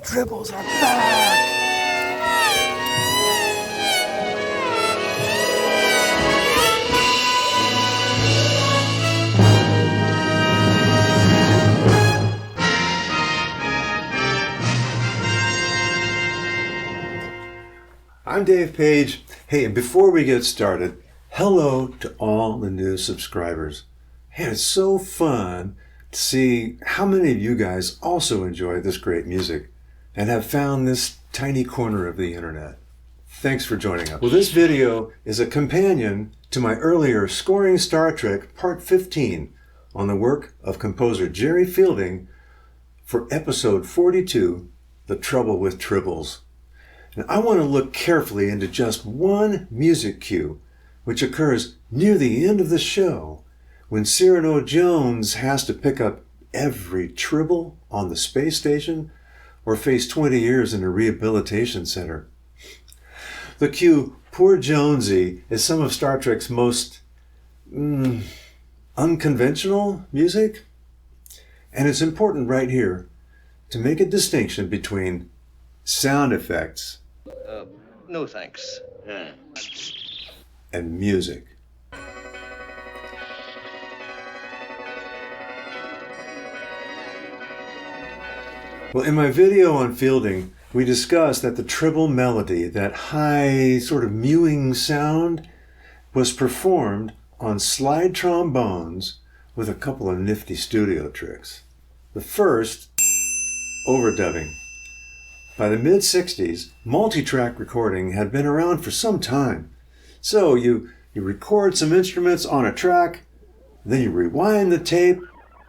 Tribbles are back! I'm Dave Page. Hey, and before we get started, hello to all the new subscribers. Hey, it's so fun to see how many of you guys also enjoy this great music and have found this tiny corner of the internet. Thanks for joining us. Well, this video is a companion to my earlier Scoring Star Trek Part 15 on the work of composer Jerry Fielding for episode 42, The Trouble With Tribbles. And I want to look carefully into just one music cue, which occurs near the end of the show, when Cyrano Jones has to pick up every tribble on the space station or face 20 years in a rehabilitation center. The cue, Poor Jonesy, is some of Star Trek's most unconventional music. And it's important right here to make a distinction between sound effects No thanks. and music. Well, in my video on Fielding, we discussed that the tribble melody, that high sort of mewing sound, was performed on slide trombones with a couple of nifty studio tricks. The first, overdubbing. By the mid-60s, multi-track recording had been around for some time. So you record some instruments on a track, then you rewind the tape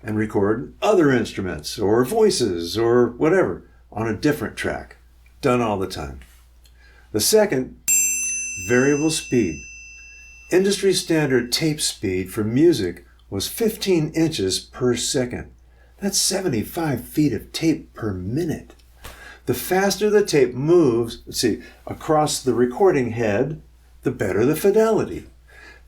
and record other instruments or voices or whatever on a different track. Done all the time. The second, variable speed. Industry standard tape speed for music was 15 inches per second. That's 75 feet of tape per minute. The faster the tape moves, across the recording head, the better the fidelity.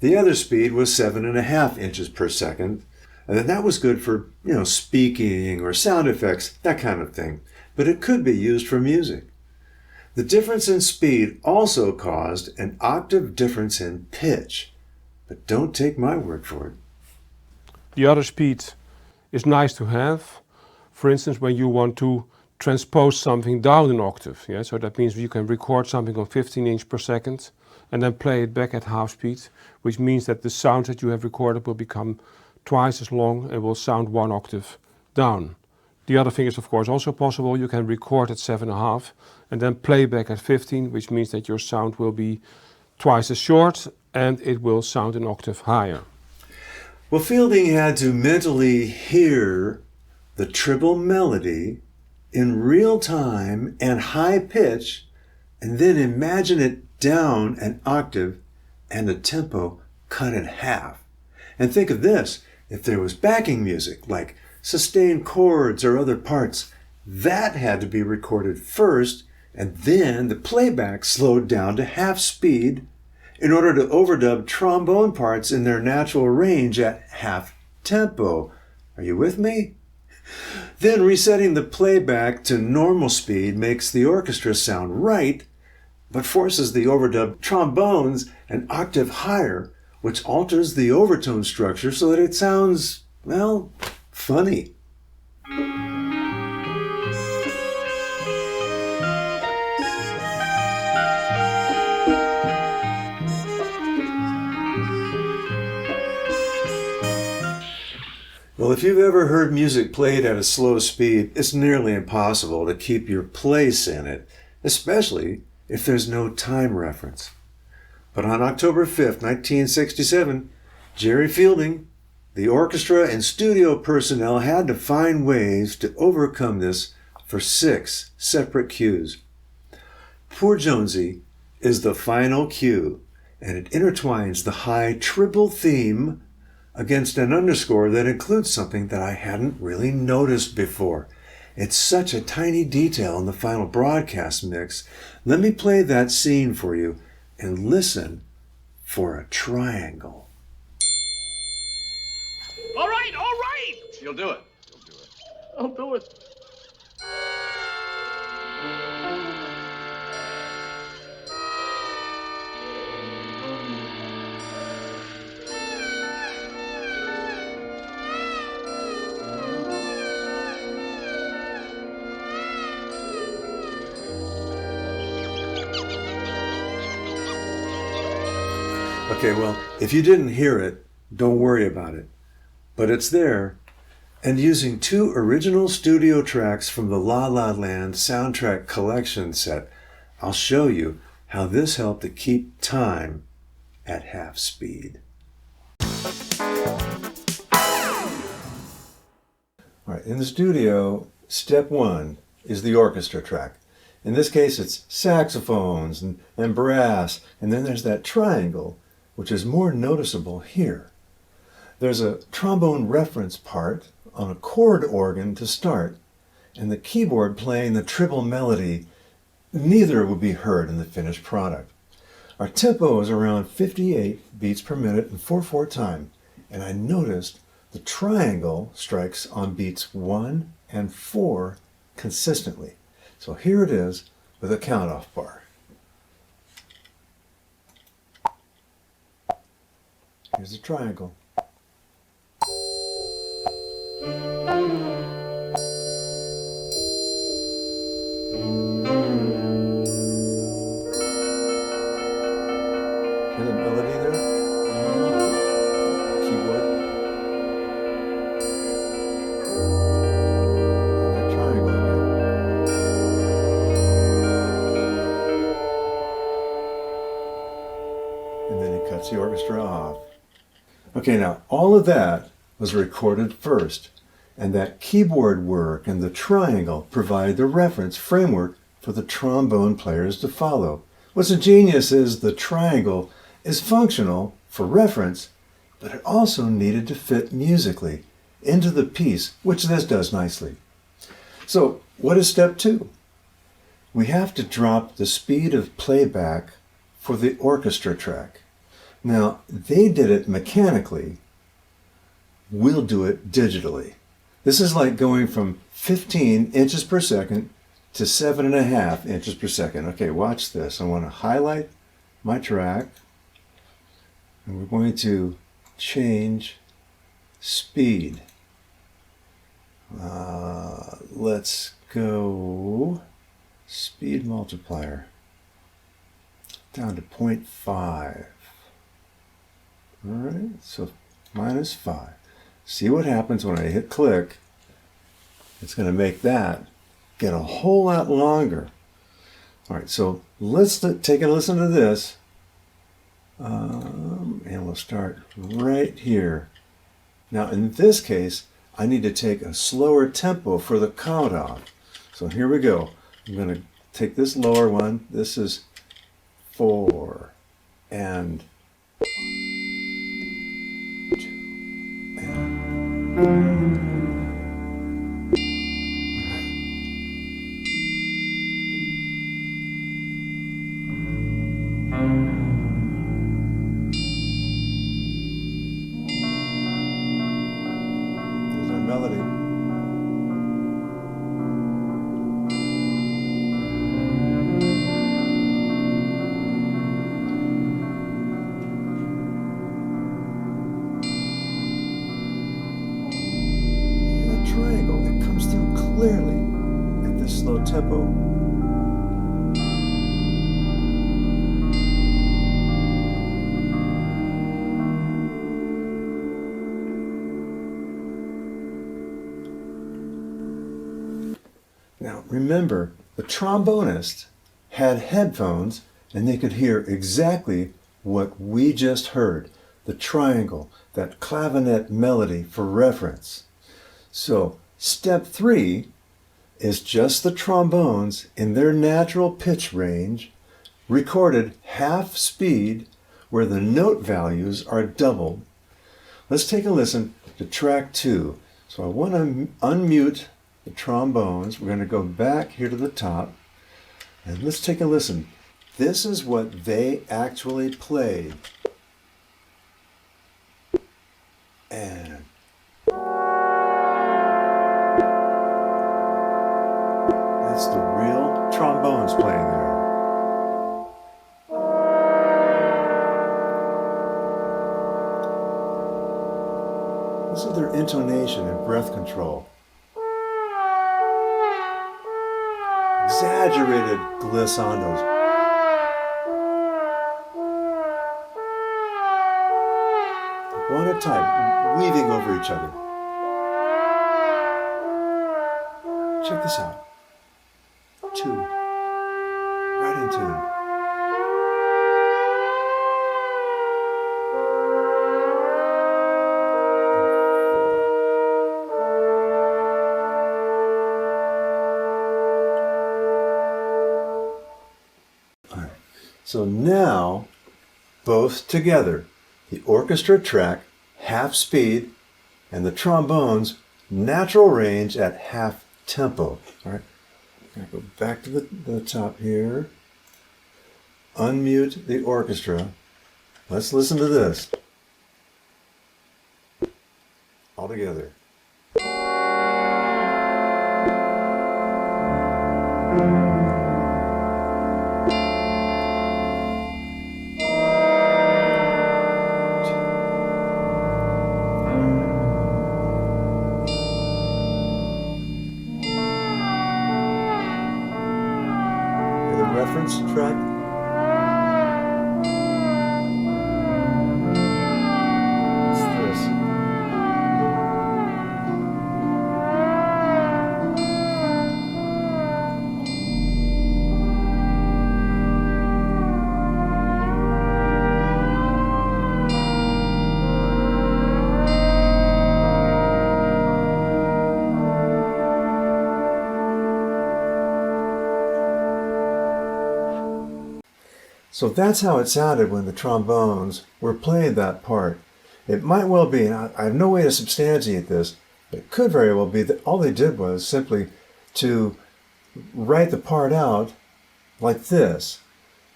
The other speed was 7.5 inches per second, and then that was good for, speaking or sound effects, that kind of thing. But it could be used for music. The difference in speed also caused an octave difference in pitch. But don't take my word for it. The other speed is nice to have. For instance, when you want to transpose something down an octave. Yeah? So that means you can record something on 15 inches per second and then play it back at half speed, which means that the sound that you have recorded will become twice as long and will sound one octave down. The other thing is, of course, also possible. You can record at 7.5 and then play back at 15, which means that your sound will be twice as short and it will sound an octave higher. Well, Fielding had to mentally hear the tribble melody in real time and high pitch, and then imagine it down an octave and the tempo cut in half. And think of this, if there was backing music like sustained chords or other parts, that had to be recorded first, and then the playback slowed down to half speed in order to overdub trombone parts in their natural range at half tempo. Are you with me? Then resetting the playback to normal speed makes the orchestra sound right, but forces the overdubbed trombones an octave higher, which alters the overtone structure so that it sounds, funny. Well, if you've ever heard music played at a slow speed, it's nearly impossible to keep your place in it, especially if there's no time reference. But on October 5th, 1967, Jerry Fielding, the orchestra and studio personnel had to find ways to overcome this for 6 separate cues. Poor Jonesy is the final cue, and it intertwines the high tribble theme against an underscore that includes something that I hadn't really noticed before. It's such a tiny detail in the final broadcast mix. Let me play that scene for you and listen for a triangle. All right! You'll do it. I'll do it. Okay, well, if you didn't hear it, don't worry about it. But it's there. And using 2 original studio tracks from the La La Land soundtrack collection set, I'll show you how this helped to keep time at half speed. All right, in the studio, step 1 is the orchestra track. In this case, it's saxophones and brass, and then there's that triangle, which is more noticeable here. There's a trombone reference part on a chord organ to start, and the keyboard playing the tribble melody. Neither would be heard in the finished product. Our tempo is around 58 beats per minute in 4/4 time, and I noticed the triangle strikes on beats 1 and 4 consistently. So here it is with a count-off bar. Here's the triangle. Hear the melody there? Keyboard. And that triangle again. And then he cuts the orchestra off. Okay, now all of that was recorded first, and that keyboard work and the triangle provide the reference framework for the trombone players to follow. What's ingenious is the triangle is functional for reference, but it also needed to fit musically into the piece, which this does nicely. So what is step 2? We have to drop the speed of playback for the orchestra track. Now, they did it mechanically. We'll do it digitally. This is like going from 15 inches per second to 7.5 inches per second. Okay, watch this. I want to highlight my track, and we're going to change speed. Let's go speed multiplier down to 0.5. All right, so -5. See what happens when I hit click. It's going to make that get a whole lot longer. All right, so let's take a listen to this. And we'll start right here. Now, in this case, I need to take a slower tempo for the count off. So here we go. I'm going to take this lower one. This is 4 and 2 and there's our melody. Triangle, it comes through clearly at this slow tempo. Now remember, the trombonist had headphones and they could hear exactly what we just heard, the triangle, that clavinet melody for reference. So step 3 is just the trombones in their natural pitch range, recorded half speed where the note values are doubled. Let's take a listen to track 2. So I want to unmute the trombones. We're going to go back here to the top and let's take a listen. This is what they actually played. And that's the real trombones playing there. This is their intonation and breath control. Exaggerated glissandos. real tight, weaving over each other. Check this out. 2. Right in tune. So now, both together, the orchestra track, half speed, and the trombones, natural range at half tempo. All right, I'm going to go back to the top here. Unmute the orchestra. Let's listen to this. All together. Reference track. What's this? So that's how it sounded when the trombones were playing that part. It might well be, and I have no way to substantiate this, but it could very well be that all they did was simply to write the part out like this.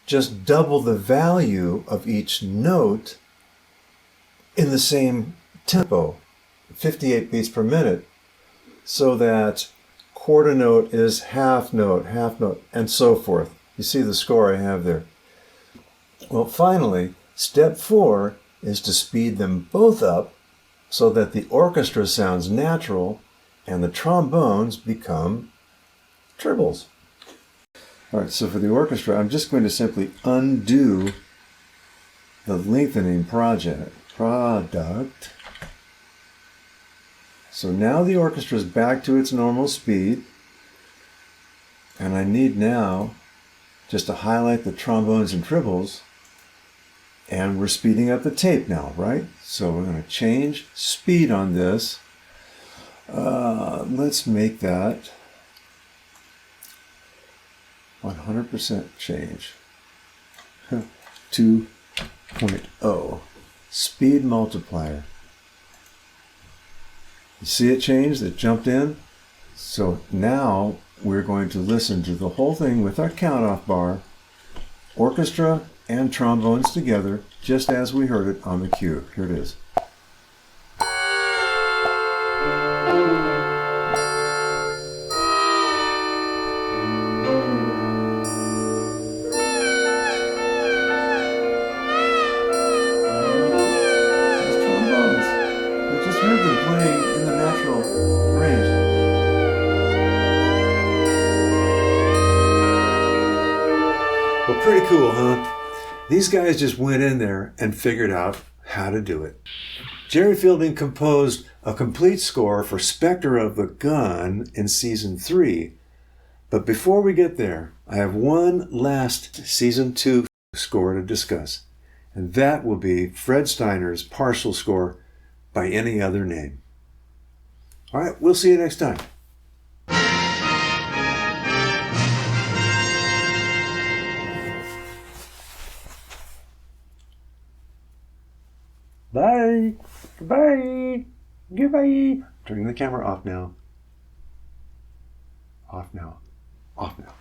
Just double the value of each note in the same tempo, 58 beats per minute, so that quarter note is half note, and so forth. You see the score I have there. Well, finally, step 4 is to speed them both up so that the orchestra sounds natural and the trombones become tribbles. All right, so for the orchestra, I'm just going to simply undo the lengthening product. So now the orchestra is back to its normal speed, and I need now just to highlight the trombones and tribbles. And we're speeding up the tape now, right? So we're going to change speed on this. Let's make that 100% change. 2.0. Speed multiplier. You see it changed? It jumped in? So now we're going to listen to the whole thing with our count-off bar. Orchestra and trombones together, just as we heard it on the cue. Here it is. Those trombones. We just heard them playing in the natural range. Well, pretty cool, huh? These guys just went in there and figured out how to do it. Jerry Fielding composed a complete score for Spectre of the Gun in Season 3. But before we get there, I have one last Season 2 score to discuss, and that will be Fred Steiner's partial score By Any Other Name. All right, we'll see you next time. Bye. Goodbye. Goodbye. Turning the camera off now. Off now. Off now.